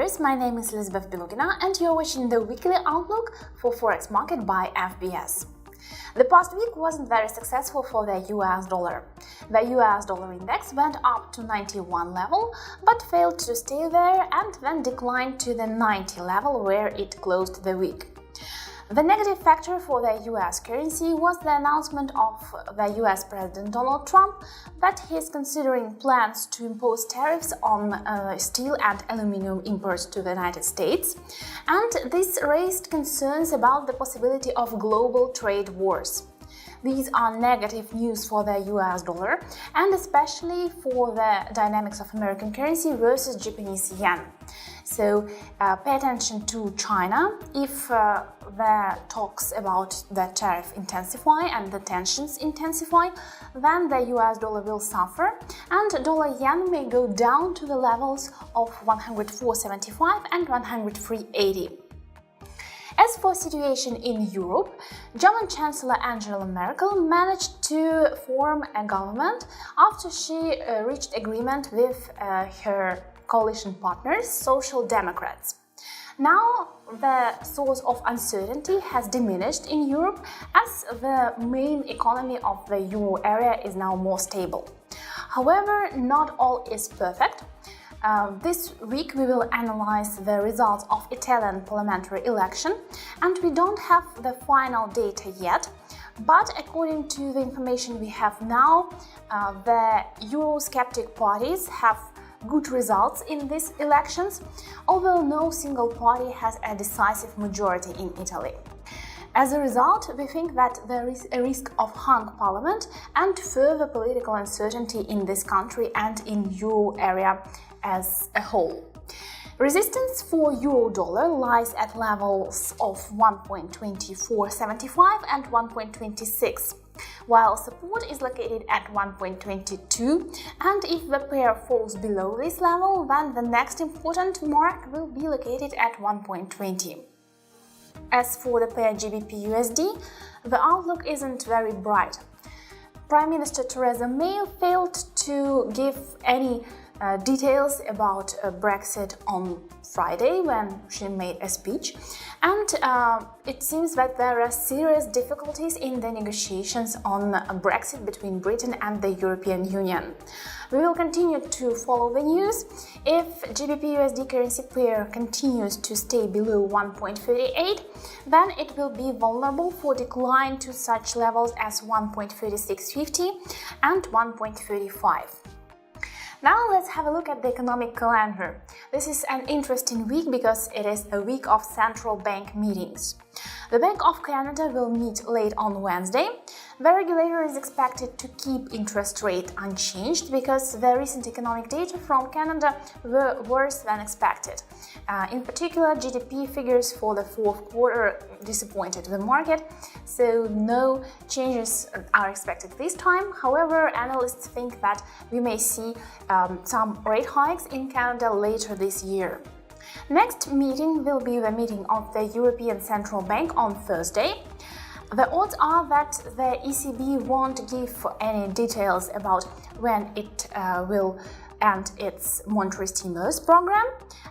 viewers, my name is Elizabeth Bilugina and you're watching the weekly outlook for Forex market by FBS. The past week wasn't very successful for the US dollar. The US dollar index went up to 91 level but failed to stay there and then declined to the 90 level where it closed the week. The negative factor for the US currency was the announcement of the US President Donald Trump that he is considering plans to impose tariffs on steel and aluminum imports to the United States, and this raised concerns about the possibility of global trade wars. These are negative news for the US dollar and especially for the dynamics of American currency versus Japanese yen. So pay attention to China. If the talks about the tariff intensify and the tensions intensify, then the US dollar will suffer and dollar yen may go down to the levels of 104.75 and 103.80. As for situation in Europe, German Chancellor Angela Merkel managed to form a government after she reached agreement with her coalition partners, Social Democrats. Now the source of uncertainty has diminished in Europe as the main economy of the euro area is now more stable. However, not all is perfect. This week we will analyze the results of Italian parliamentary election and we don't have the final data yet, but according to the information we have now, the Eurosceptic parties have good results in these elections, although no single party has a decisive majority in Italy. As a result, we think that there is a risk of hung parliament and further political uncertainty in this country and in euro area as a whole. Resistance for euro-dollar lies at levels of 1.2475 and 1.26, while support is located at 1.22, and if the pair falls below this level, then the next important mark will be located at 1.20. As for the pair GBP-USD, the outlook isn't very bright. Prime Minister Theresa May failed to give any details about Brexit on Friday when she made a speech, and it seems that there are serious difficulties in the negotiations on Brexit between Britain and the European Union. We will continue to follow the news. If GBP-USD currency pair continues to stay below 1.38, then it will be vulnerable for decline to such levels as 1.3650 and 1.35. Now let's have a look at the economic calendar. This is an interesting week because it is a week of central bank meetings. The Bank of Canada will meet late on Wednesday. The regulator is expected to keep interest rate unchanged because the recent economic data from Canada were worse than expected. In particular, GDP figures for the fourth quarter disappointed the market, so no changes are expected this time. However, analysts think that we may see some rate hikes in Canada later this year. Next meeting will be the meeting of the European Central Bank on Thursday. The odds are that the ECB won't give any details about when it will end its monetary stimulus program,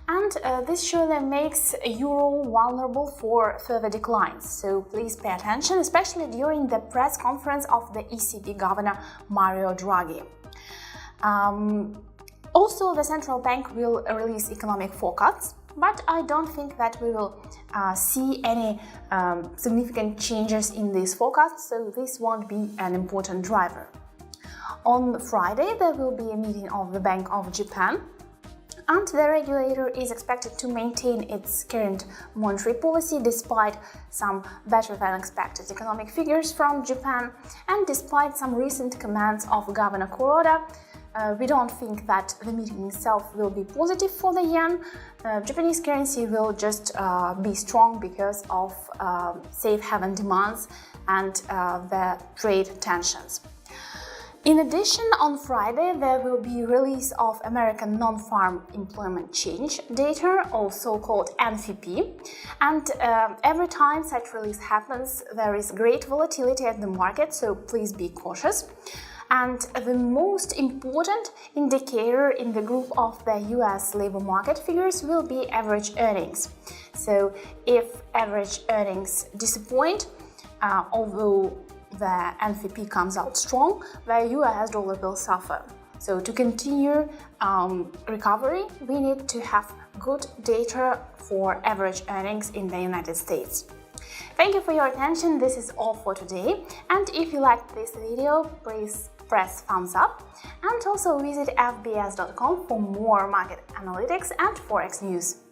and this surely makes euro vulnerable for further declines. So please pay attention, especially during the press conference of the ECB Governor Mario Draghi. Also, the central bank will release economic forecasts, but I don't think that we will see any significant changes in these forecasts, so this won't be an important driver. On Friday, there will be a meeting of the Bank of Japan, and the regulator is expected to maintain its current monetary policy despite some better than expected economic figures from Japan and despite some recent comments of Governor Kuroda. We don't think that the meeting itself will be positive for the yen. Japanese currency will just be strong because of safe haven demands and the trade tensions. In addition, on Friday there will be release of American non-farm employment change data, also called NFP, and every time such release happens there is great volatility at the market, so please be cautious. And the most important indicator in the group of the US labor market figures will be average earnings. So if average earnings disappoint, although the NFP comes out strong, the US dollar will suffer. So to continue recovery, we need to have good data for average earnings in the United States. Thank you for your attention. This is all for today. And if you liked this video, please press thumbs up and also visit fbs.com for more market analytics and forex news.